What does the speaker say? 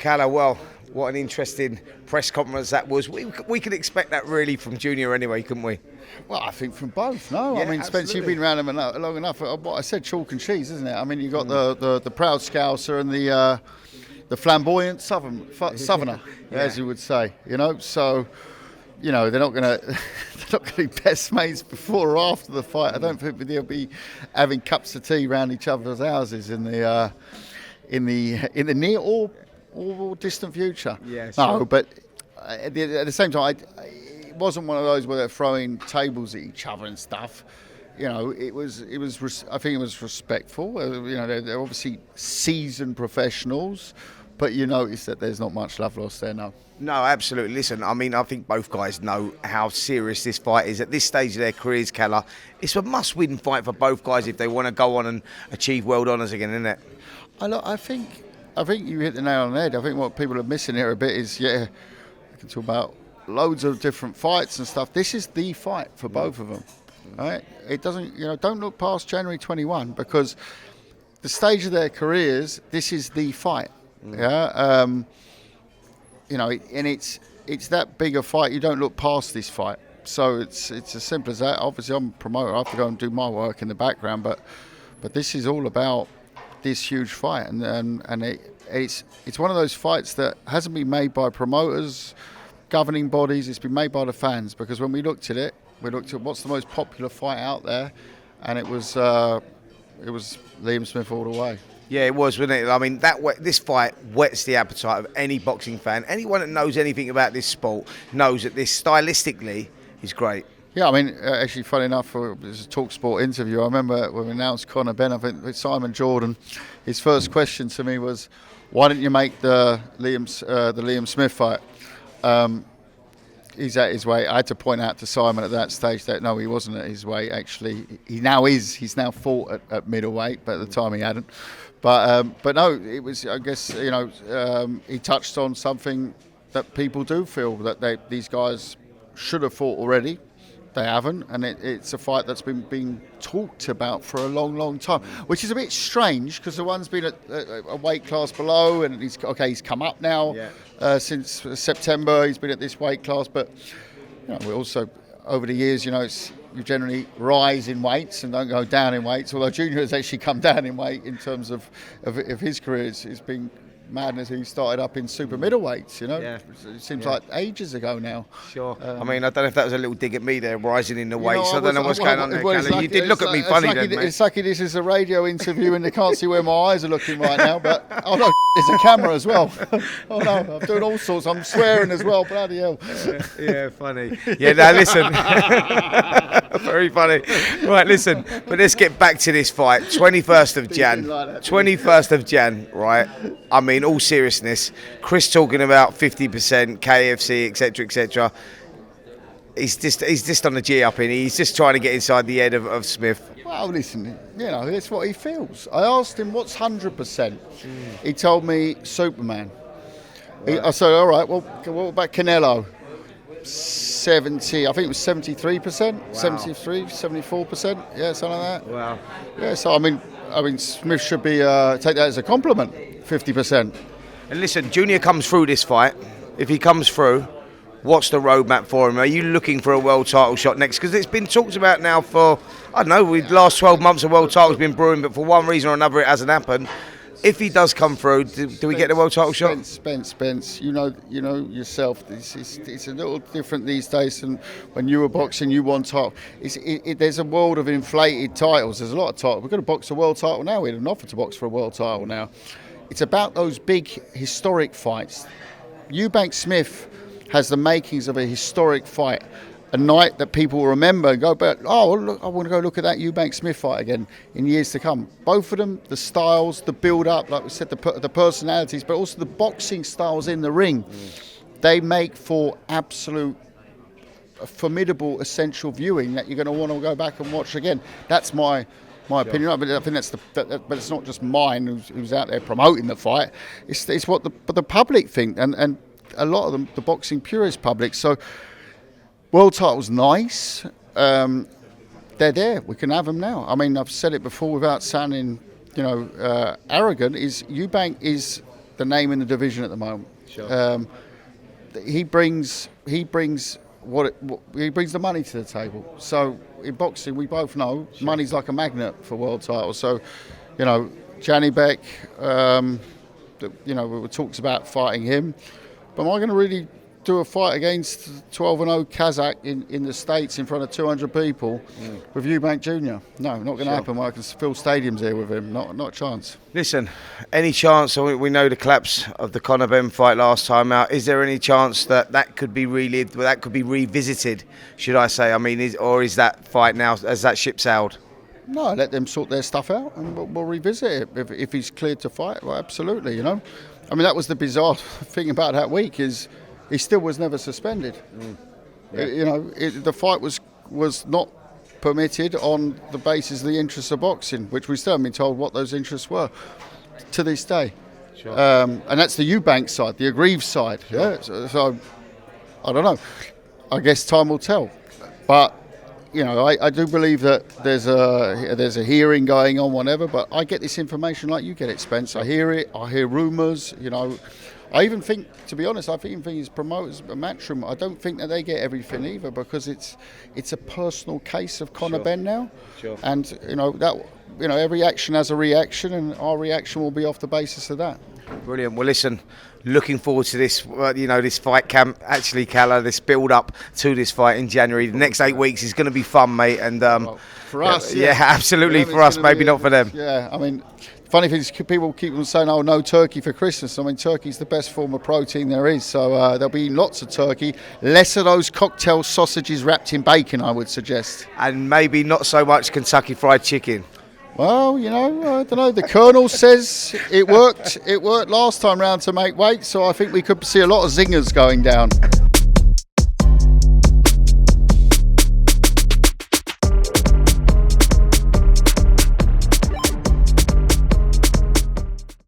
Kalle, well, what an interesting press conference that was. We could expect that really from Junior anyway, couldn't we? Well, I think from both, no? Yeah, I mean, Spence, you've been around them long enough. What I said, chalk and cheese, isn't it? I mean, you've got the proud Scouser and the flamboyant Southerner, Yeah. as you would say, So, they're not going to be best mates before or after the fight. I don't think they'll be having cups of tea around each other's houses in the near or distant future. Yeah, sure. No, but at the same time, it wasn't one of those where they're throwing tables at each other and stuff. It was. I think it was respectful. They're obviously seasoned professionals, but you notice that there's not much love lost there now. No, absolutely. Listen, I mean, I think both guys know how serious this fight is. At this stage of their careers, Kalle, it's a must-win fight for both guys if they want to go on and achieve world honours again, isn't it? I think you hit the nail on the head. I think what people are missing here a bit is, we can talk about loads of different fights and stuff. This is the fight for both of them, right? It doesn't, don't look past January 21 because the stage of their careers, this is the fight. And it's that big a fight. You don't look past this fight. So it's as simple as that. Obviously, I'm a promoter. I have to go and do my work in the background, but this is all about this huge fight, and it's one of those fights that hasn't been made by promoters, governing bodies. It's been made by the fans, because when we looked at what's the most popular fight out there, and it was Liam Smith all the way. Yeah, it was, wasn't it? I mean, this fight whets the appetite of any boxing fan. Anyone that knows anything about this sport knows that this stylistically is great. Yeah, I mean, actually, funny enough, it was a talkSPORT interview. I remember when we announced Conor Benn, I think with Simon Jordan, his first question to me was, "Why didn't you make the Liam Smith fight?" He's at his weight. I had to point out to Simon at that stage that no, he wasn't at his weight. Actually, he now is. He's now fought at middleweight, but at the time he hadn't. But no, it was. I guess he touched on something that people do feel that these guys should have fought already. They haven't, and it's a fight that's been being talked about for a long, long time, which is a bit strange because the one's been at a weight class below, and he's come up now. Since September. He's been at this weight class, but we also over the years, you generally rise in weights and don't go down in weights. Although Junior has actually come down in weight in terms of his career. It's been madness. He started up in super middleweights, It seems like ages ago now. Sure. I mean, I don't know if that was a little dig at me there, rising in the weights. I don't know what's going on there, Kalle. You did look at me funny then, mate. It's lucky this is a radio interview and they can't see where my eyes are looking right now, but oh no, there's a camera as well. Oh no, I'm doing all sorts. I'm swearing as well, bloody hell. Yeah, funny. Yeah, now listen. Very funny. Right, listen, but let's get back to this fight. 21st of Jan. 21st of Jan, right? I mean, all seriousness, Chris talking about 50%, KFC, etc., etc. He's just on the G up in. He's just trying to get inside the head of Smith. Well, listen, that's what he feels. I asked him, what's 100%? He told me Superman. Right. I said, all right, well, what about Canelo? 70, I think it was 73%, wow. 73, 74%, yeah, something like that. Wow. Yeah, so I mean, Smith should be take that as a compliment, 50%. And listen, Junior comes through this fight. If he comes through, what's the roadmap for him? Are you looking for a world title shot next? Because it's been talked about now for, I don't know, the last 12 months a world title's been brewing, but for one reason or another it hasn't happened. If he does come through, do we get the world title shot? Spence, you know yourself. It's a little different these days than when you were boxing. You won title. There's a world of inflated titles. There's a lot of titles. We're going to box a world title now. We had an offer to box for a world title now. It's about those big historic fights. Eubank Smith has the makings of a historic fight. A night that people will remember and go back, oh, look, I want to go look at that Eubank Smith fight again in years to come. Both of them, the styles, the build-up, like we said, the personalities, but also the boxing styles in the ring, they make for absolute formidable, essential viewing that you're going to want to go back and watch again. That's my opinion. But I think but it's not just mine who's out there promoting the fight. It's what the public think, and a lot of them, the boxing purist public. So. World title's nice. They're there. We can have them now. I mean, I've said it before without sounding, arrogant. Eubank is the name in the division at the moment. Sure. He brings he brings the money to the table. So in boxing, we both know money's like a magnet for world titles. So, you know, Janny Beck, you know, we talks about fighting him, but am I going to really do a fight against 12-0 Kazakh in the States in front of 200 people with Eubank JR? No, not going to happen. I can fill stadiums here with him. Not a chance. Listen, any chance? We know the collapse of the Conor Benn fight last time out. Is there any chance that could be relived, that could be revisited, should I say? I mean, is that fight now, has that ship sailed? No, let them sort their stuff out and we'll revisit it. If he's cleared to fight, well, absolutely, you know. I mean, that was the bizarre thing about that week is he still was never suspended. Yeah. You know, the fight was not permitted on the basis of the interests of boxing, which we still haven't been told what those interests were to this day. Sure. And that's the Eubank side, the aggrieved side. Sure. Yeah. So I don't know. I guess time will tell. But you know, I do believe that there's a hearing going on, whatever. But I get this information like you get it, Spence. I hear it. I hear rumours. You know. I even think, to be honest, his promoters, Matchroom, I don't think that they get everything either because it's a personal case of Conor Benn now. Sure. And every action has a reaction, and our reaction will be off the basis of that. Brilliant. Well, listen, looking forward to this. This fight camp. Actually, Kalle, this build up to this fight in January. The next 8 weeks is going to be fun, mate. And for us, yeah, absolutely for us. Maybe not for them. Yeah, I mean. Funny thing is, people keep on saying, "Oh, no turkey for Christmas." I mean, turkey's the best form of protein there is. So there'll be lots of turkey, less of those cocktail sausages wrapped in bacon, I would suggest. And maybe not so much Kentucky Fried Chicken. Well, you know, I don't know. The Colonel says it worked. It worked last time round to make weight, so I think we could see a lot of zingers going down.